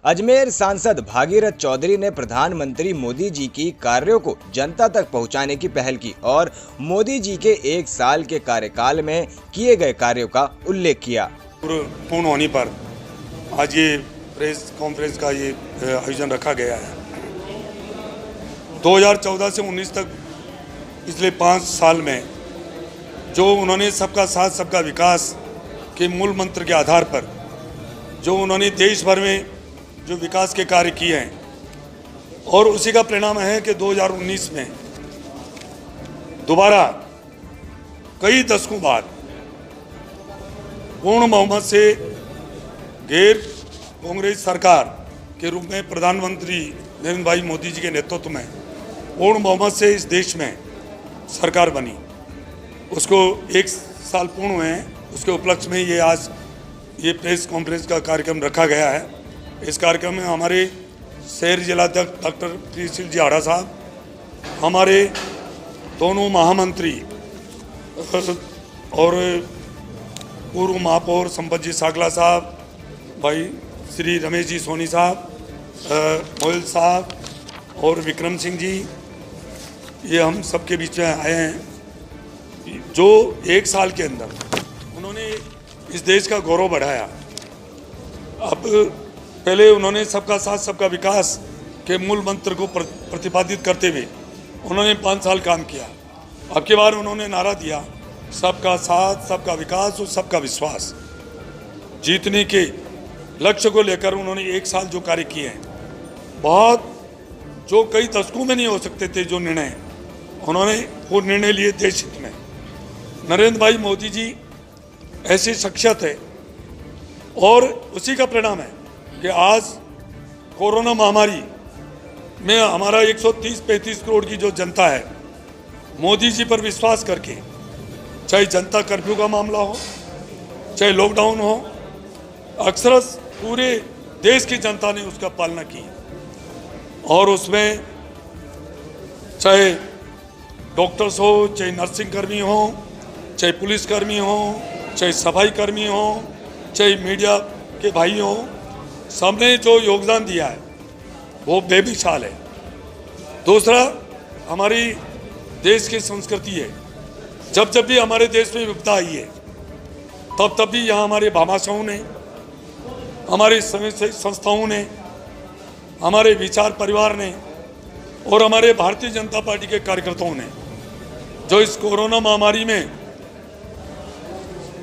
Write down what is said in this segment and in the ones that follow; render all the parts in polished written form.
अजमेर सांसद भागीरथ चौधरी ने प्रधानमंत्री मोदी जी की कार्यों को जनता तक पहुंचाने की पहल की और मोदी जी के 1 साल के कार्यकाल में किए गए कार्यों का उल्लेख किया। पूर्ण होने पर आज ये प्रेस कॉन्फ्रेंस का ये आयोजन रखा गया है। 2014 से 19 तक पिछले 5 साल में जो उन्होंने सबका साथ सबका विकास के मूल मंत्र के आधार पर जो उन्होंने देश भर में जो विकास के कार्य किए हैं और उसी का परिणाम है कि 2019 में दोबारा कई दशकों बाद पूर्ण बहुमत से गैर कांग्रेस सरकार के रूप में प्रधानमंत्री नरेंद्र भाई मोदी जी के नेतृत्व में पूर्ण बहुमत से इस देश में सरकार बनी। उसको 1 साल पूर्ण हुए हैं। उसके उपलक्ष्य में ये आज ये प्रेस कॉन्फ्रेंस का कार्यक्रम रखा गया है। इस कार्यक्रम में हमारे शहरी जिलाध्यक्ष डॉक्टर प्रियशील जी आड़ा साहब, हमारे दोनों महामंत्री और पूर्व महापौर संपत जी सागला साहब, भाई श्री रमेश जी सोनी साहब, मोयल साहब और विक्रम सिंह जी, ये हम सबके बीच में आए हैं जो 1 साल के अंदर उन्होंने इस देश का गौरव बढ़ाया। अब पहले उन्होंने सबका साथ सबका विकास के मूल मंत्र को प्रतिपादित करते हुए उन्होंने 5 साल काम किया। अब की बार उन्होंने नारा दिया सबका साथ सबका विकास और सबका विश्वास। जीतने के लक्ष्य को लेकर उन्होंने 1 साल जो कार्य किए हैं, बहुत जो कई दशकों में नहीं हो सकते थे जो निर्णय उन्होंने वो निर्णय लिए देश हित में। नरेंद्र भाई मोदी जी ऐसी शख्सियत है और उसी का परिणाम है कि आज कोरोना महामारी में हमारा 130-135 करोड़ की जो जनता है मोदी जी पर विश्वास करके, चाहे जनता कर्फ्यू का मामला हो, चाहे लॉकडाउन हो, अक्सर पूरे देश की जनता ने उसका पालना की और उसमें चाहे डॉक्टर्स हो, चाहे नर्सिंग कर्मी हो, चाहे पुलिसकर्मी हो, चाहे सफाई कर्मी हो, चाहे मीडिया के भाई हो, सबने जो योगदान दिया है वो बेमिसाल है। दूसरा, हमारी देश की संस्कृति है। जब जब भी हमारे देश में विपदा आई है तब तब भी यहाँ हमारे भामाशाहों ने, हमारे स्वयंसेवी संस्थाओं ने, हमारे विचार परिवार ने और हमारे भारतीय जनता पार्टी के कार्यकर्ताओं ने जो इस कोरोना महामारी में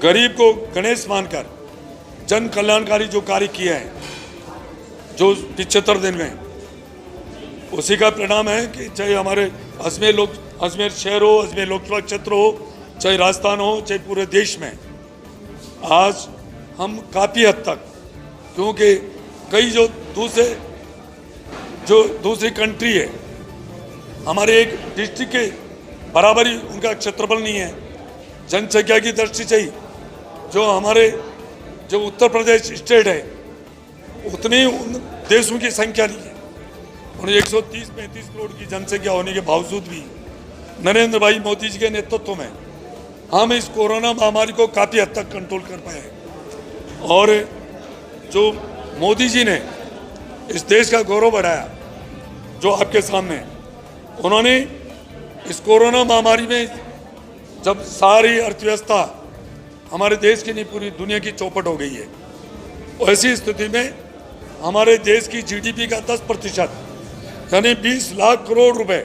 गरीब को गणेश मानकर जन कल्याणकारी जो कार्य किया है जो 75 दिन में, उसी का परिणाम है कि चाहे हमारे अजमेर शहर हो, अजमेर लोकसभा क्षेत्र हो, चाहे राजस्थान हो, चाहे पूरे देश में आज हम काफ़ी हद तक, क्योंकि कई जो दूसरी कंट्री है हमारे एक डिस्ट्रिक्ट के बराबर ही उनका क्षेत्रफल नहीं है जनसंख्या की दृष्टि से ही, जो हमारे जो उत्तर प्रदेश स्टेट है उतनी उन देशों की संख्या नहीं है। और 130-135 करोड़ की जनसंख्या होने के बावजूद भी नरेंद्र भाई मोदी जी के नेतृत्व में हम इस कोरोना महामारी को काफ़ी हद तक कंट्रोल कर पाए। और जो मोदी जी ने इस देश का गौरव बढ़ाया, जो आपके सामने उन्होंने इस कोरोना महामारी में जब सारी अर्थव्यवस्था हमारे देश की नहीं पूरी दुनिया की चौपट हो गई है, ऐसी स्थिति में हमारे देश की जीडीपी का 10% यानी 20 लाख करोड़ रुपए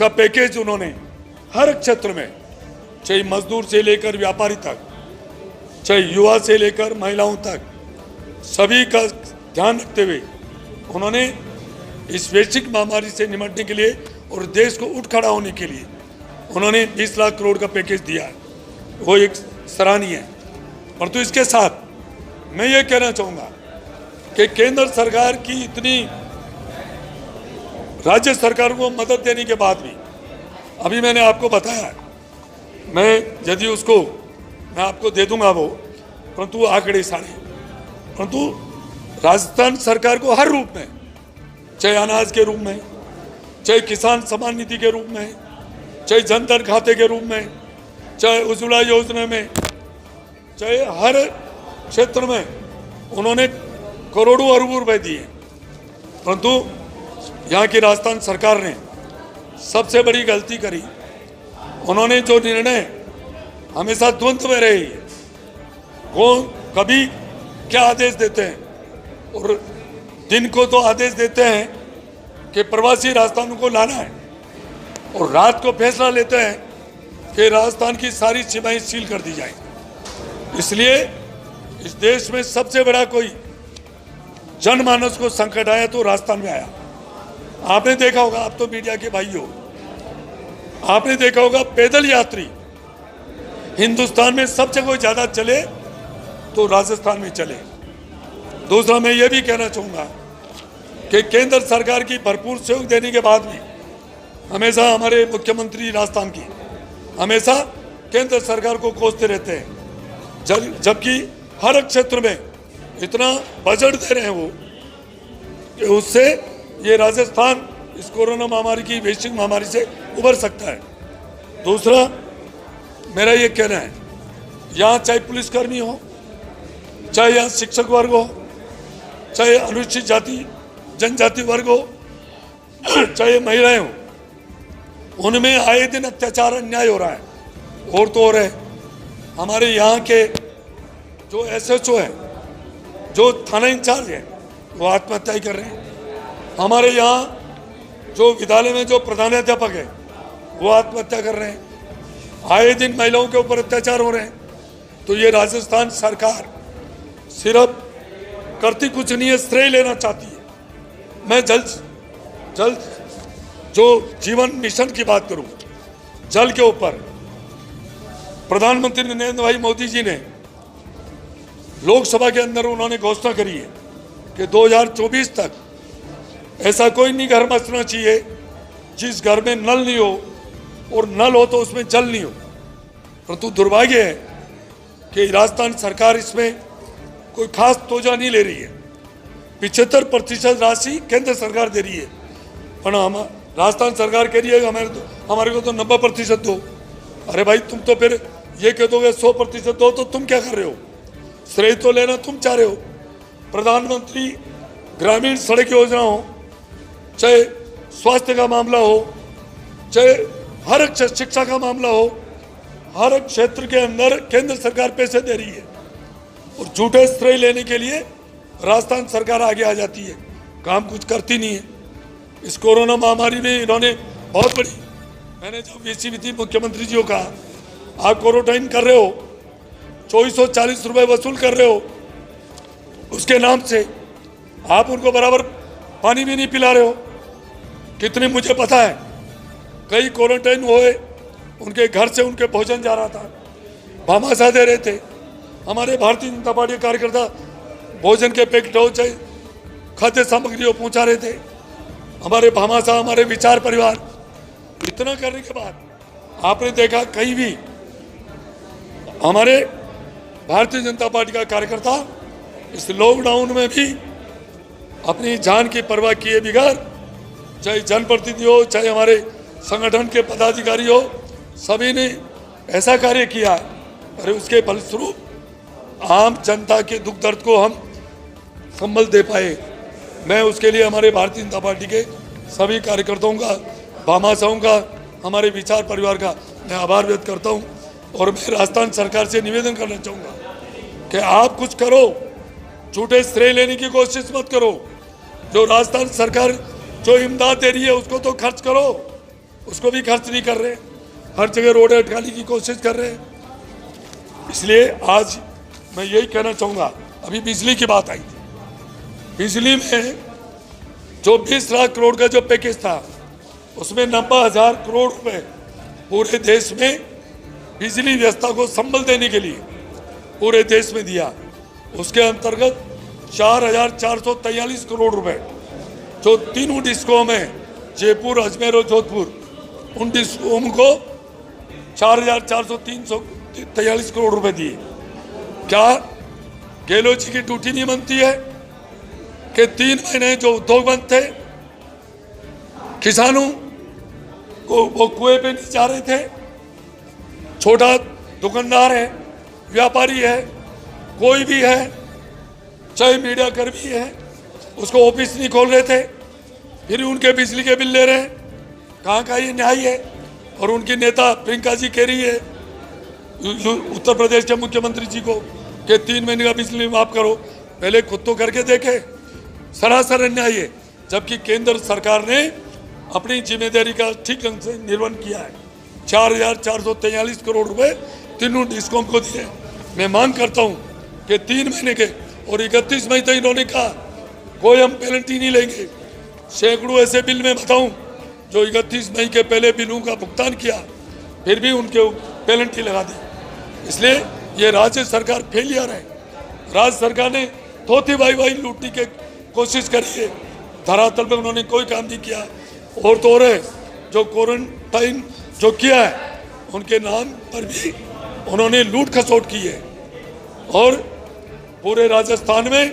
का पैकेज उन्होंने हर क्षेत्र में, चाहे मजदूर से लेकर व्यापारी तक, चाहे युवा से लेकर महिलाओं तक, सभी का ध्यान रखते हुए उन्होंने इस वैश्विक महामारी से निपटने के लिए और देश को उठ खड़ा होने के लिए उन्होंने 20 लाख करोड़ का पैकेज दिया है। वो एक सराहनीय है। परंतु इसके साथ मैं ये कहना चाहूँगा कि केंद्र सरकार की इतनी राज्य सरकार को मदद देने के बाद भी, अभी मैंने आपको बताया, मैं यदि उसको मैं आपको दे दूंगा वो, परंतु आंकड़े सारे, परंतु राजस्थान सरकार को हर रूप में, चाहे अनाज के रूप में, चाहे किसान सम्मान निधि के रूप में, चाहे जनधन खाते के रूप में, चाहे उज्ज्वला योजना में, चाहे हर क्षेत्र में उन्होंने करोड़ों अरबों रुपए दिए, परंतु यहाँ की राजस्थान सरकार ने सबसे बड़ी गलती करी। उन्होंने जो निर्णय हमेशा द्वंद्व में रही, कौन कभी क्या आदेश देते हैं, और दिन को तो आदेश देते हैं कि प्रवासी राजस्थान को लाना है, और रात को फैसला लेते हैं कि राजस्थान की सारी सीमाएं सील कर दी जाए। इसलिए इस देश में सबसे बड़ा कोई जनमानस को संकट आया तो राजस्थान में आया। आपने देखा होगा, आप तो मीडिया के भाई हो, आपने देखा होगा पैदल यात्री हिंदुस्तान में सबसे कोई ज्यादा चले तो राजस्थान में चले। दूसरा, मैं ये भी कहना चाहूंगा कि केंद्र सरकार की भरपूर सहयोग देने के बाद भी हमेशा हमारे मुख्यमंत्री राजस्थान की हमेशा केंद्र सरकार को कोसते रहते हैं, जबकि हर क्षेत्र में इतना बजट दे रहे हैं वो कि उससे ये राजस्थान इस कोरोना महामारी की वैश्विक महामारी से उबर सकता है। दूसरा, मेरा ये कहना है, यहाँ चाहे पुलिसकर्मी हो, चाहे यहाँ शिक्षक वर्ग हो, चाहे अनुसूचित जाति जनजाति वर्ग हो, चाहे महिलाएं हो, उनमें आए दिन अत्याचार अन्याय हो रहा है, और तो और है। हमारे यहाँ के जो SHO है, जो थाना इंचार्ज है, वो आत्महत्या ही कर रहे हैं। हमारे यहाँ जो विद्यालय में जो प्रधानाध्यापक है, वो आत्महत्या कर रहे हैं। आए दिन महिलाओं के ऊपर अत्याचार हो रहे हैं। तो ये राजस्थान सरकार सिर्फ करती कुछ नहीं है, श्रेय लेना चाहती है। मैं जल्द जो जीवन मिशन की बात करूं, जल के ऊपर प्रधानमंत्री नरेंद्र भाई मोदी जी ने लोकसभा के अंदर उन्होंने घोषणा करी है कि 2024 तक ऐसा कोई नहीं घर बसना चाहिए जिस घर में नल नहीं हो, और नल हो तो उसमें जल नहीं हो। परंतु दुर्भाग्य है कि राजस्थान सरकार इसमें कोई खास तोजा नहीं ले रही है। 75% राशि केंद्र सरकार दे रही है, पर हम राजस्थान सरकार कह रही है हमारे को तो 90% दो। अरे भाई, तुम तो फिर ये कह दोगे 100% दो, तो तुम क्या कर रहे हो? श्रेय तो लेना तुम चाह रहे हो। प्रधानमंत्री ग्रामीण सड़क योजना हो, चाहे स्वास्थ्य का मामला हो, चाहे हर शिक्षा का मामला हो, हर क्षेत्र के अंदर केंद्र सरकार पैसे दे रही है, और झूठे श्रेय लेने के लिए राजस्थान सरकार आगे आ जाती है, काम कुछ करती नहीं है। इस कोरोना महामारी में इन्होंने बहुत बड़ी, मैंने जब VC थी मुख्यमंत्री जी को कहा, आप क्वारंटाइन कर रहे हो, 2440 रुपये वसूल कर रहे हो, उसके नाम से आप उनको बराबर पानी भी नहीं पिला रहे हो। कितने मुझे पता है, कई क्वारंटाइन हुए, उनके घर से उनके भोजन जा रहा था, भामाशाह दे रहे थे। हमारे भारतीय जनता पार्टी कार्यकर्ता भोजन के पैकेट हो, चाहे खाद्य सामग्री हो, पहुँचा रहे थे। हमारे भामाशाह, हमारे विचार परिवार, इतना करने के बाद आपने देखा कहीं भी हमारे भारतीय जनता पार्टी का कार्यकर्ता इस लॉकडाउन में भी अपनी जान की परवाह किए बगैर, चाहे जनप्रतिनिधि हो, चाहे हमारे संगठन के पदाधिकारी हो, सभी ने ऐसा कार्य किया है। अरे उसके फलस्वरूप आम जनता के दुख दर्द को हम संबल दे पाए। मैं उसके लिए हमारे भारतीय जनता पार्टी के सभी कार्यकर्ताओं का, भामाशाहों का, हमारे विचार परिवार का मैं आभार व्यक्त करता हूं। और मैं राजस्थान सरकार से निवेदन करना चाहूँगा कि आप कुछ करो, झूठे श्रेय लेने की कोशिश मत करो। जो राजस्थान सरकार जो इमदाद दे रही है उसको तो खर्च करो, उसको भी खर्च नहीं कर रहे, हर जगह रोड अटकाने की कोशिश कर रहे हैं। इसलिए आज मैं यही कहना चाहूँगा, अभी बिजली की बात आई थी, बिजली में जो 20 लाख करोड़ का जो पैकेज था, उसमें 90,000 करोड़ रुपए पूरे देश में बिजली व्यवस्था को संबल देने के लिए पूरे देश में दिया। उसके अंतर्गत 4,443 करोड़ रुपए जो तीनों डिस्को में, जयपुर, अजमेर और जोधपुर, उन डिस्को को 4,443 करोड़ रुपए दिए। क्या गहलोत जी की ड्यूटी नहीं बनती है कि 3 महीने जो उद्योग बंद थे, किसानों को वो कुएं पे नहीं जा रहे थे, छोटा दुकानदार है, व्यापारी है, कोई भी है, चाहे मीडिया कर्मी है, उसको ऑफिस नहीं खोल रहे थे, फिर उनके बिजली के बिल ले रहे हैं। कहाँ का ये न्याय है? और उनकी नेता प्रियंका जी कह रही है उत्तर प्रदेश के मुख्यमंत्री जी को कि 3 महीने का बिजली माफ करो। पहले खुद तो करके देखे। सरासर अन्याय है। जबकि केंद्र सरकार ने अपनी जिम्मेदारी का ठीक ढंग से निर्वहन किया है। 4,443 करोड़ रुपए तीनों डिस्कॉम को दिए। मैं मांग करता हूं कि 3 महीने के और 31 मई तक इन्होंने कहा कोई हम पेनल्टी नहीं लेंगे। सैकड़ों ऐसे बिल में बताऊं जो 31 मई के पहले बिलों का भुगतान किया, फिर भी उनके पेनल्टी लगा दी। इसलिए ये राज्य सरकार फेलियर है। राज्य सरकार ने थोथी भाई लूटने की कोशिश करी है, धरातल पे उन्होंने कोई काम नहीं किया। और तो और है, जो क्वारंटाइन जो किया है उनके नाम पर भी उन्होंने लूट खसोट की है। और पूरे राजस्थान में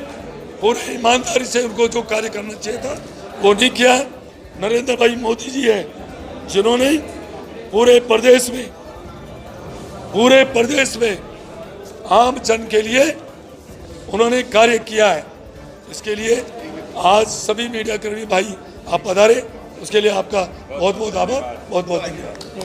पूरे ईमानदारी से उनको जो कार्य करना चाहिए था वो नहीं किया। नरेंद्र भाई मोदी जी है जिन्होंने पूरे प्रदेश में आम जन के लिए उन्होंने कार्य किया है। इसके लिए आज सभी मीडिया कर्मी भाई आप पधारे, उसके लिए आपका बहुत बहुत आभार, बहुत बहुत धन्यवाद।